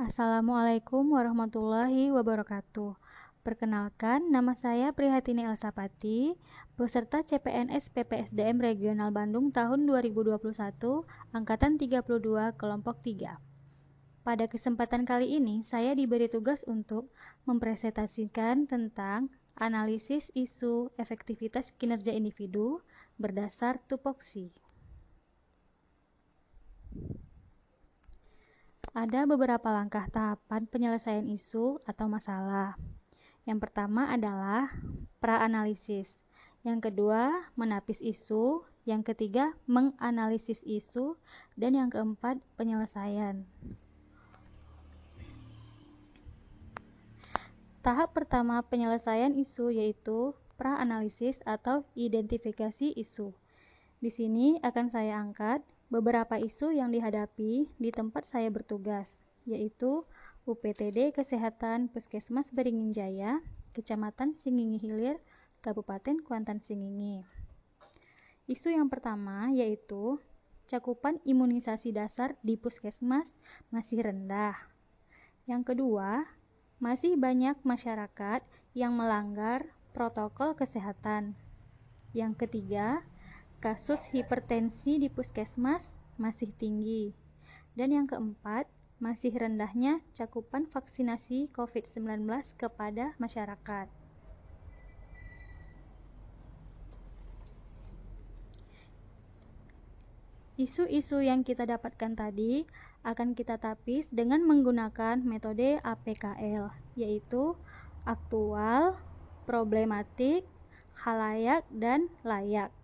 Assalamualaikum warahmatullahi wabarakatuh. Perkenalkan, nama saya Prihatini Elsapati, peserta CPNS PPSDM Regional Bandung tahun 2021, Angkatan 32, Kelompok 3. Pada kesempatan kali ini, saya diberi tugas untuk mempresentasikan tentang analisis isu efektivitas kinerja individu berdasar tupoksi. Ada beberapa langkah tahapan penyelesaian isu atau masalah. Yang pertama adalah pra-analisis. Yang kedua, menapis isu. Yang ketiga, menganalisis isu. Dan yang keempat, penyelesaian. Tahap pertama penyelesaian isu yaitu pra-analisis atau identifikasi isu. Di sini akan saya angkat beberapa isu yang dihadapi di tempat saya bertugas, yaitu UPTD Kesehatan Puskesmas Beringin Jaya, Kecamatan Singingi Hilir, Kabupaten Kuantan Singingi. Isu yang pertama yaitu cakupan imunisasi dasar di puskesmas masih rendah. Yang kedua, masih banyak masyarakat yang melanggar protokol kesehatan. Yang ketiga, kasus hipertensi di puskesmas masih tinggi. Dan yang keempat, masih rendahnya cakupan vaksinasi COVID-19 kepada masyarakat. Isu-isu yang kita dapatkan tadi akan kita tapis dengan menggunakan metode APKL, yaitu aktual, problematik, khalayak, dan layak.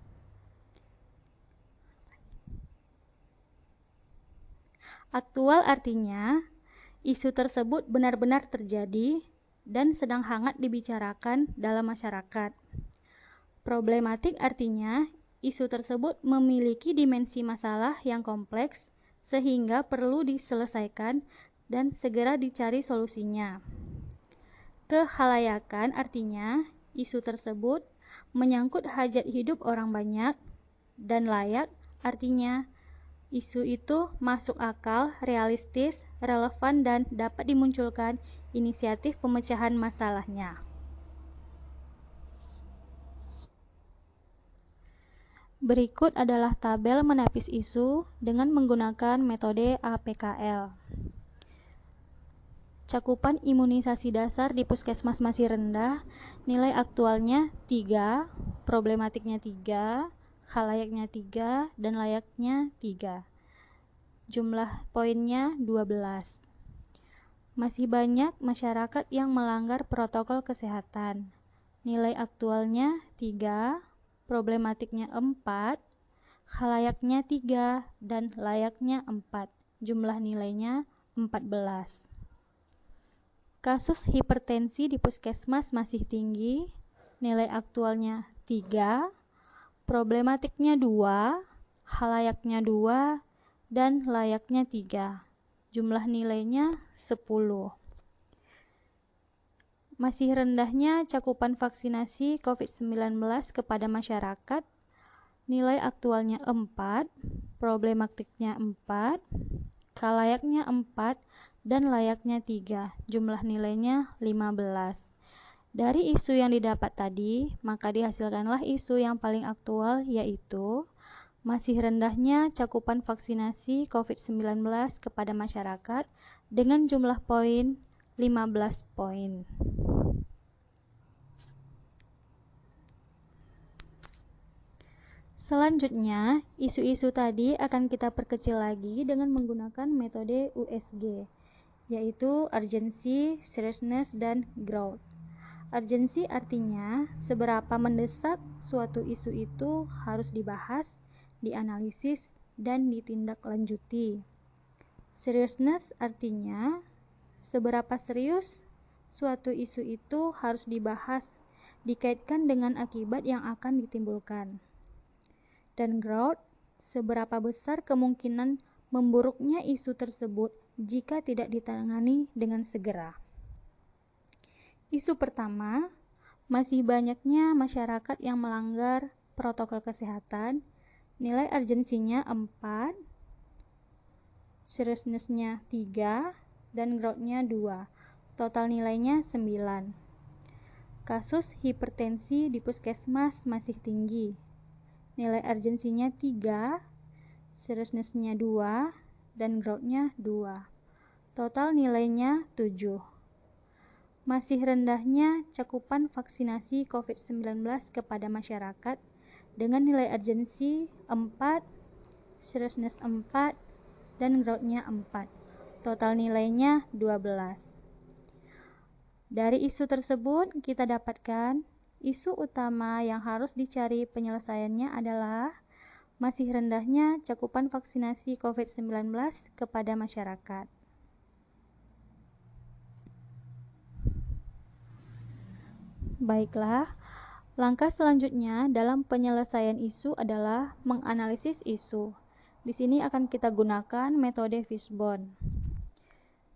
Aktual artinya isu tersebut benar-benar terjadi dan sedang hangat dibicarakan dalam masyarakat. Problematik artinya isu tersebut memiliki dimensi masalah yang kompleks sehingga perlu diselesaikan dan segera dicari solusinya. Kekhalayakan artinya isu tersebut menyangkut hajat hidup orang banyak, dan layak artinya isu itu masuk akal, realistis, relevan, dan dapat dimunculkan inisiatif pemecahan masalahnya. Berikut adalah tabel menapis isu dengan menggunakan metode APKL. Cakupan imunisasi dasar di puskesmas masih rendah, nilai aktualnya 3, problematiknya 3, khalayaknya 3, dan layaknya 3. Jumlah poinnya 12. Masih banyak masyarakat yang melanggar protokol kesehatan. Nilai aktualnya 3, problematiknya 4, khalayaknya 3, dan layaknya 4. Jumlah nilainya 14. Kasus hipertensi di puskesmas masih tinggi. Nilai aktualnya 3, problematiknya 2, khalayaknya 2, dan layaknya 3. Jumlah nilainya 10. Masih rendahnya cakupan vaksinasi COVID-19 kepada masyarakat. Nilai aktualnya 4, problematiknya 4, khalayaknya 4, dan layaknya 3. Jumlah nilainya 15. Dari isu yang didapat tadi, maka dihasilkanlah isu yang paling aktual, yaitu masih rendahnya cakupan vaksinasi COVID-19 kepada masyarakat dengan jumlah poin 15 poin. Selanjutnya, isu-isu tadi akan kita perkecil lagi dengan menggunakan metode USG, yaitu urgency, seriousness, dan growth. Urgency artinya seberapa mendesak suatu isu itu harus dibahas, dianalisis, dan ditindaklanjuti. Seriousness artinya seberapa serius suatu isu itu harus dibahas, dikaitkan dengan akibat yang akan ditimbulkan. Dan growth, seberapa besar kemungkinan memburuknya isu tersebut jika tidak ditangani dengan segera. Isu pertama, masih banyaknya masyarakat yang melanggar protokol kesehatan. Nilai urgensinya 4, seriousness-nya 3, dan growth-nya 2. Total nilainya 9. Kasus hipertensi di puskesmas masih tinggi. Nilai urgensinya 3, seriousness-nya 2, dan growth-nya 2. Total nilainya 7. Masih rendahnya cakupan vaksinasi COVID-19 kepada masyarakat dengan nilai urgensi 4, seriousness 4, dan growth-nya 4. Total nilainya 12. Dari isu tersebut, kita dapatkan isu utama yang harus dicari penyelesaiannya adalah masih rendahnya cakupan vaksinasi COVID-19 kepada masyarakat. Baiklah, langkah selanjutnya dalam penyelesaian isu adalah menganalisis isu. Di sini akan kita gunakan metode Fishbone,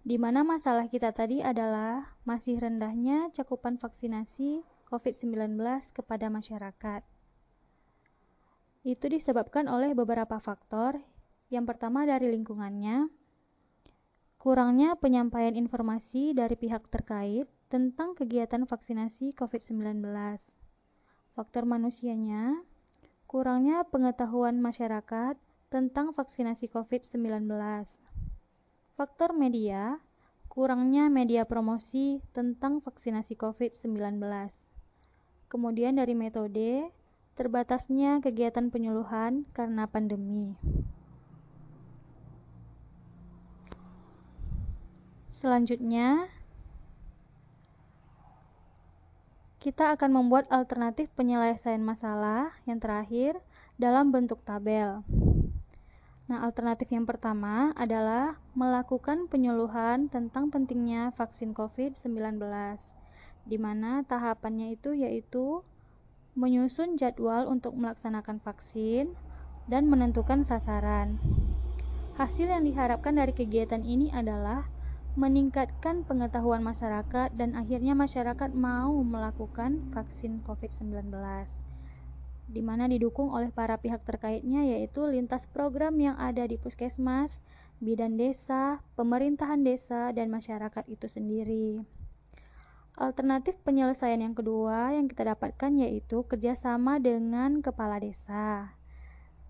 di mana masalah kita tadi adalah masih rendahnya cakupan vaksinasi COVID-19 kepada masyarakat. Itu disebabkan oleh beberapa faktor. Yang pertama dari lingkungannya, kurangnya penyampaian informasi dari pihak terkait tentang kegiatan vaksinasi COVID-19. Faktor manusianya, kurangnya pengetahuan masyarakat tentang vaksinasi COVID-19. Faktor media, kurangnya media promosi tentang vaksinasi COVID-19. Kemudian dari metode, terbatasnya kegiatan penyuluhan karena pandemi. Selanjutnya, kita akan membuat alternatif penyelesaian masalah yang terakhir dalam bentuk tabel. Nah, alternatif yang pertama adalah melakukan penyuluhan tentang pentingnya vaksin COVID-19, di mana tahapannya itu yaitu menyusun jadwal untuk melaksanakan vaksin dan menentukan sasaran. Hasil yang diharapkan dari kegiatan ini adalah meningkatkan pengetahuan masyarakat dan akhirnya masyarakat mau melakukan vaksin COVID-19, di mana didukung oleh para pihak terkaitnya yaitu lintas program yang ada di puskesmas, bidan desa, pemerintahan desa, dan masyarakat itu sendiri. Alternatif penyelesaian yang kedua yang kita dapatkan yaitu kerjasama dengan kepala desa,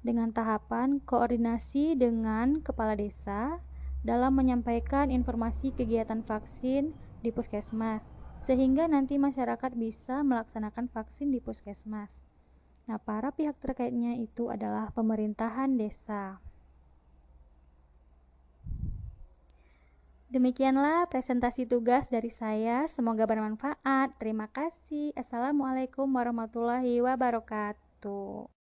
dengan tahapan koordinasi dengan kepala desa dalam menyampaikan informasi kegiatan vaksin di puskesmas, sehingga nanti masyarakat bisa melaksanakan vaksin di puskesmas. Nah, para pihak terkaitnya itu adalah pemerintahan desa. Demikianlah presentasi tugas dari saya. Semoga bermanfaat. Terima kasih. Assalamualaikum warahmatullahi wabarakatuh.